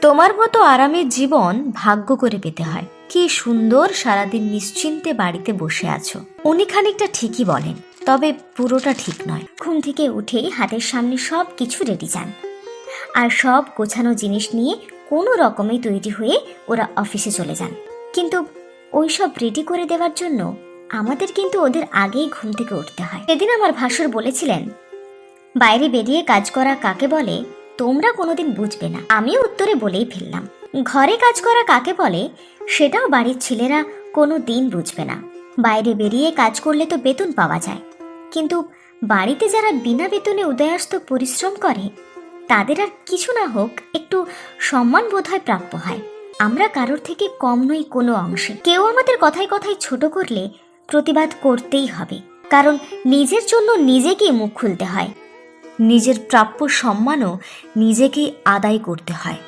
তোমার মতো আরামের জীবন ভাগ্য করে পেতে হয়। কি সুন্দর সারাদিন নিশ্চিন্তে বাড়িতে বসে আছো। উনি খানিকটা ঠিকই বলেন, তবে পুরোটা ঠিক নয়। ঘুম থেকে উঠেই হাতের সামনে সব কিছু রেডি যান, আর সব গোছানো জিনিস নিয়ে কোনো রকমে তৈরি হয়ে ওরা অফিসে চলে যান। কিন্তু ওই সব রেডি করে দেওয়ার জন্য আমাদের কিন্তু ওদের আগেই ঘুম থেকে উঠতে হয়। সেদিন আমার ভাসুর বলেছিলেন, বাইরে বেরিয়ে কাজ করা কাকে বলে তোমরা কোনোদিন বুঝবে না। আমিও উত্তরে বলেই ফেললাম, ঘরে কাজ করা কাকে বলে সেটাও বাড়ির ছেলেরা কোনো দিন বুঝবে না। বাইরে বেরিয়ে কাজ করলে তো বেতন পাওয়া যায়, কিন্তু বাড়িতে যারা বিনা বেতনে উদয়াস্ত পরিশ্রম করে তাদের আর কিছু না হোক একটু সম্মান বোধহয় প্রাপ্য হয়। আমরা কারোর থেকে কম নই কোনো অংশে। কেউ আমাদের কথায় কথায় ছোট করলে প্রতিবাদ করতেই হবে, কারণ নিজের জন্য নিজেকেই মুখ খুলতে হয়। নিজের প্রাপ্য সম্মানও নিজেকেই আদায় করতে হয়।